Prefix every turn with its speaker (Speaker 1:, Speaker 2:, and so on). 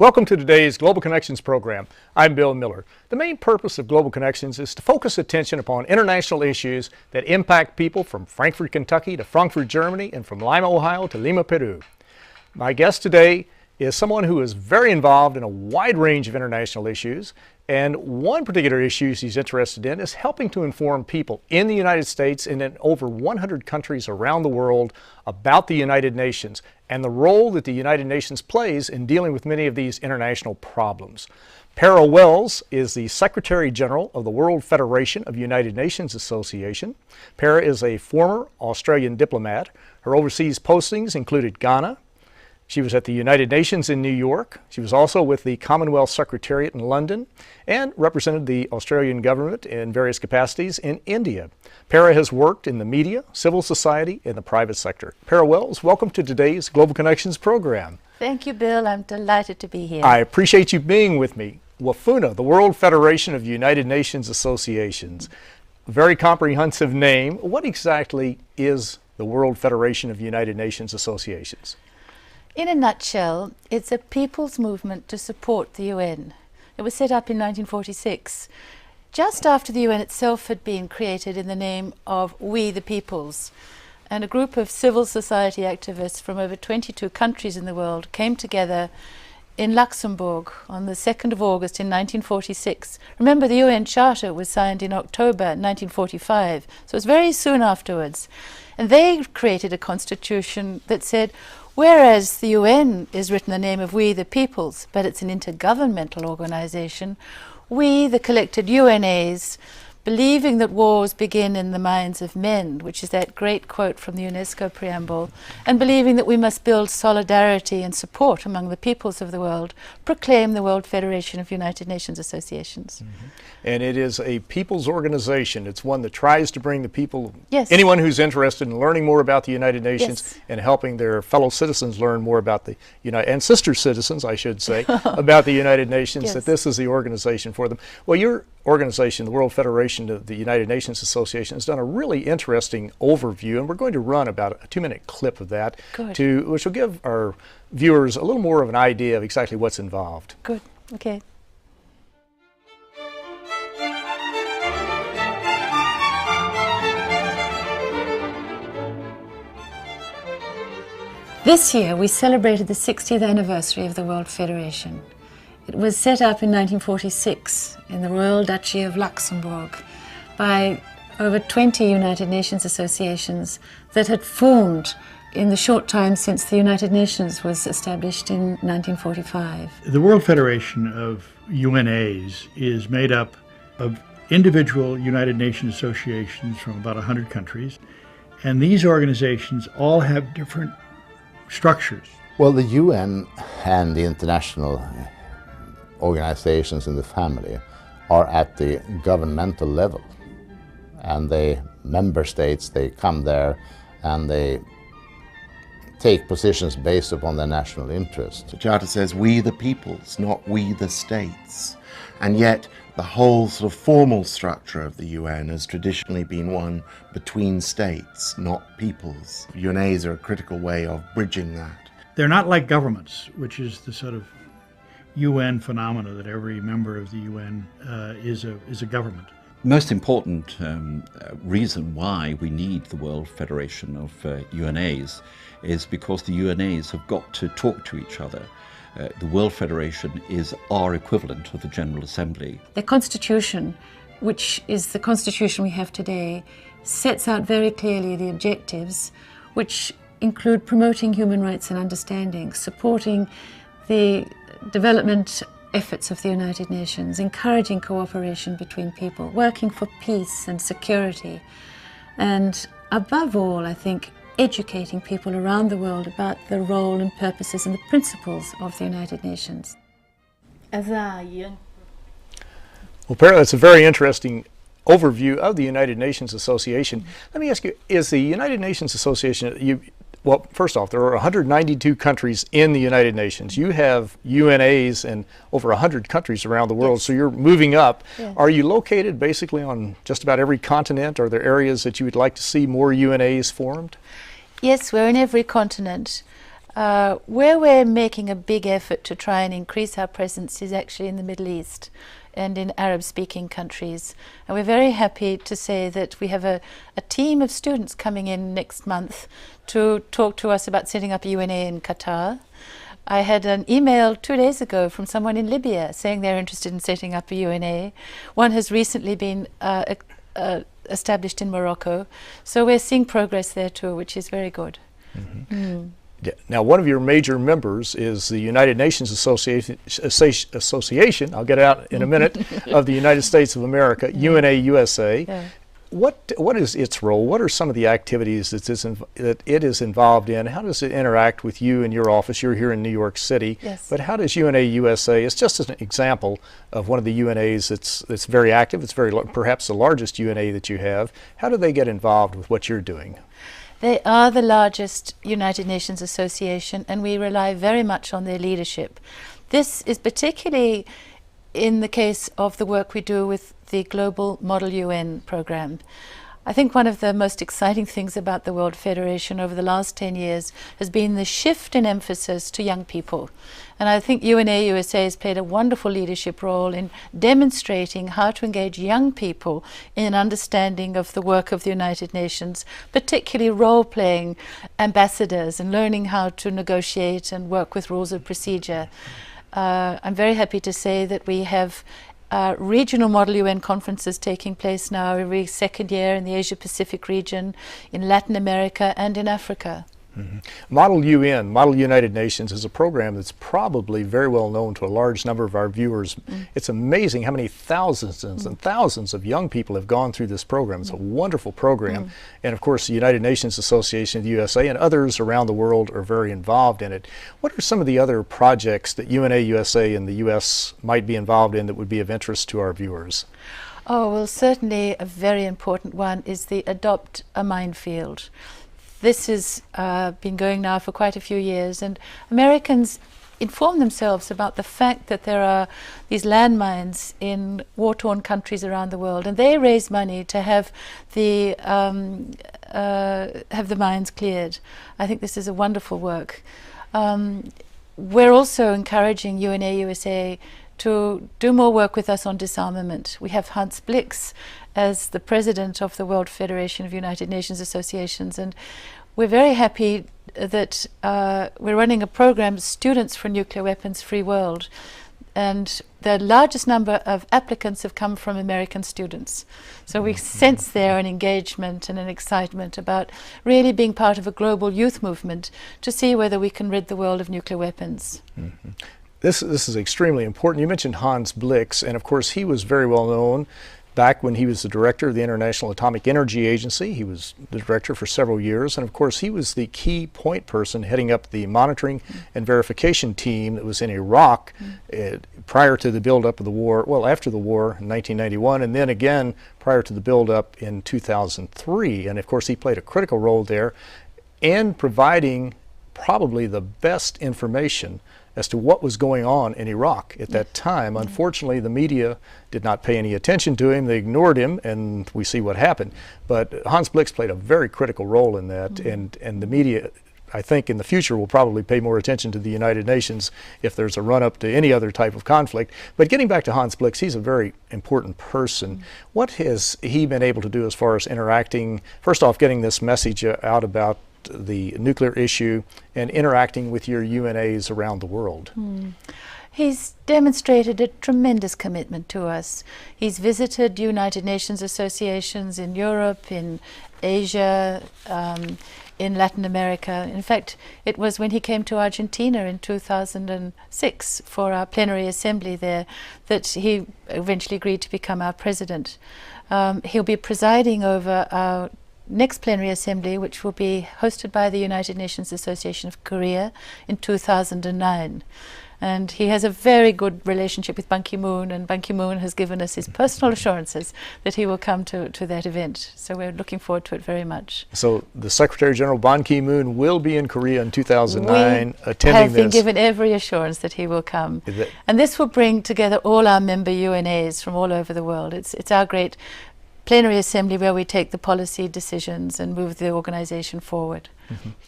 Speaker 1: Welcome to today's Global Connections program. I'm Bill Miller. The main purpose of Global Connections is to focus attention upon international issues that impact people from Frankfort, Kentucky to Frankfurt, Germany, and from Lima, Ohio to Lima, Peru. My guest today is someone who is very involved in a wide range of international issues, and one particular issue he's interested in is helping to inform people in the United States and in over 100 countries around the world about the United Nations and the role that the United Nations plays in dealing with many of these international problems. Pera Wells is the Secretary General of the World Federation of United Nations Association. Pera is a former Australian diplomat. Her overseas postings included Ghana. She was at the United Nations in New York. She was also with the Commonwealth Secretariat in London and represented the Australian government in various capacities in India. Pera has worked in the media, civil society, and the private sector. Pera Wells, welcome to today's Global Connections program.
Speaker 2: Thank you, Bill. I'm delighted to be here.
Speaker 1: I appreciate you being with me. WFUNA, the World Federation of United Nations Associations. A very comprehensive name. What exactly is the World Federation of United Nations Associations?
Speaker 2: In a nutshell, it's a people's movement to support the UN. It was set up in 1946, just after the UN itself had been created in the name of We the Peoples. And a group of civil society activists from over 22 countries in the world came together in Luxembourg on the 2nd of August in 1946. Remember, the UN Charter was signed in October 1945, so it was very soon afterwards. And they created a constitution that said, whereas the UN is written in the name of We the Peoples, but it's an intergovernmental organization, we, the collected UNAs, believing that wars begin in the minds of men, which is that great quote from the UNESCO preamble, and believing that we must build solidarity and support among the peoples of the world, proclaim the World Federation of United Nations Associations.
Speaker 1: Mm-hmm. And it is a people's organization. It's one that tries to bring the people,
Speaker 2: yes,
Speaker 1: anyone who's interested in learning more about the United Nations,
Speaker 2: yes,
Speaker 1: and helping their fellow citizens learn more about the United, and sister citizens, I should say, about the United Nations,
Speaker 2: yes,
Speaker 1: that this is the organization for them. Well, your organization, the World Federation of the United Nations Association, has done a really interesting overview, and we're going to run about a 2-minute clip of that, which will give our viewers a little more of an idea of exactly what's involved.
Speaker 2: Good, okay. This year we celebrated the 60th anniversary of the World Federation. It was set up in 1946 in the Royal Duchy of Luxembourg by over 20 United Nations associations that had formed in the short time since the United Nations was established in 1945.
Speaker 3: The World Federation of UNAs is made up of individual United Nations associations from about 100 countries, and these organizations all have different structures.
Speaker 4: Well, the UN and the international organizations in the family are at the governmental level, and the member states, they come there and they take positions based upon their national interest.
Speaker 5: The Charter says we the peoples, not we the states, and yet the whole sort of formal structure of the UN has traditionally been one between states, not peoples. UNAs are a critical way of bridging that.
Speaker 3: They're not like governments, which is the sort of UN phenomena that every member of the UN is a government.
Speaker 6: Most important reason why we need the World Federation of UNAs is because the UNAs have got to talk to each other. The World Federation is our equivalent of the General Assembly.
Speaker 2: The Constitution, which is the Constitution we have today, sets out very clearly the objectives, which include promoting human rights and understanding, supporting the development efforts of the United Nations, encouraging cooperation between people, working for peace and security, and above all, I think, educating people around the world about the role and purposes and the principles of the United Nations.
Speaker 1: Well, Pera, that's a very interesting overview of the United Nations Association. Let me ask you, is the United Nations Association, well, first off, there are 192 countries in the United Nations. You have UNAs in over 100 countries around the world, yes, so you're moving up. Yeah. Are you located basically on just about every continent? Are there areas that you would like to see more UNAs formed?
Speaker 2: Yes, we're in every continent. Where we're making a big effort to try and increase our presence is actually in the Middle East and in Arab-speaking countries. And we're very happy to say that we have a team of students coming in next month to talk to us about setting up a UNA in Qatar. I had an email 2 days ago from someone in Libya saying they're interested in setting up a UNA. One has recently been established in Morocco. So we're seeing progress there too, which is very good.
Speaker 1: Mm-hmm. Mm. Yeah. Now, one of your major members is the United Nations Association, I'll get it out in a minute, of the United States of America, UNA USA. Yeah. What is its role? What are some of the activities that it is involved in? How does it interact with you and your office? You're here in New York City.
Speaker 2: Yes.
Speaker 1: But how does UNA USA, it's just an example of one of the UNAs that's very active, it's perhaps the largest UNA that you have. How do they get involved with what you're doing?
Speaker 2: They are the largest United Nations association, and we rely very much on their leadership. This is particularly in the case of the work we do with the Global Model UN program. I think one of the most exciting things about the World Federation over the last 10 years has been the shift in emphasis to young people. And I think UNA USA has played a wonderful leadership role in demonstrating how to engage young people in understanding of the work of the United Nations, particularly role-playing ambassadors and learning how to negotiate and work with rules of procedure. I'm very happy to say that we have regional Model UN conferences taking place now every second year in the Asia-Pacific region, in Latin America and in Africa.
Speaker 1: Mm-hmm. Model UN, Model United Nations, is a program that's probably very well known to a large number of our viewers. It's amazing how many thousands and thousands of young people have gone through this program. It's a wonderful program. And of course, the United Nations Association of the USA and others around the world are very involved in it. What are some of the other projects that UNA USA and the US might be involved in that would be of interest to our viewers?
Speaker 2: Oh, well, certainly a very important one is the Adopt a Minefield. This has been going now for quite a few years, and Americans inform themselves about the fact that there are these landmines in war-torn countries around the world, and they raise money to have the mines cleared. I think this is a wonderful work. We're also encouraging UNA USA to do more work with us on disarmament. We have Hans Blix as the president of the World Federation of United Nations Associations, and we're very happy that we're running a program, Students for Nuclear Weapons Free World, and the largest number of applicants have come from American students. So we sense there an engagement and an excitement about really being part of a global youth movement to see whether we can rid the world of nuclear weapons.
Speaker 1: Mm-hmm. This is extremely important. You mentioned Hans Blix, and of course he was very well known back when he was the director of the International Atomic Energy Agency. He was the director for several years, and of course he was the key point person heading up the monitoring and verification team that was in Iraq prior to the buildup of the war, well, after the war in 1991, and then again prior to the buildup in 2003. And of course he played a critical role there in providing probably the best information as to what was going on in Iraq at that time. Unfortunately, the media did not pay any attention to him. They ignored him, and we see what happened. But Hans Blix played a very critical role in that, and the media, I think, in the future will probably pay more attention to the United Nations if there's a run-up to any other type of conflict. But getting back to Hans Blix, he's a very important person. What has he been able to do as far as interacting, first off, getting this message out about the nuclear issue and interacting with your UNAs around the world?
Speaker 2: He's demonstrated a tremendous commitment to us. He's visited United Nations associations in Europe, in Asia, in Latin America. In fact, it was when he came to Argentina in 2006 for our plenary assembly there that he eventually agreed to become our president. He'll be presiding over our next plenary assembly, which will be hosted by the United Nations Association of Korea in 2009. And he has a very good relationship with Ban Ki-moon, and Ban Ki-moon has given us his personal assurances that he will come to that event. So we're looking forward to it very much.
Speaker 1: So the Secretary General Ban Ki-moon will be in Korea in 2009 attending this.
Speaker 2: We have been given every assurance that he will come. And this will bring together all our member UNAs from all over the world. It's our great plenary assembly where we take the policy decisions and move the organization forward.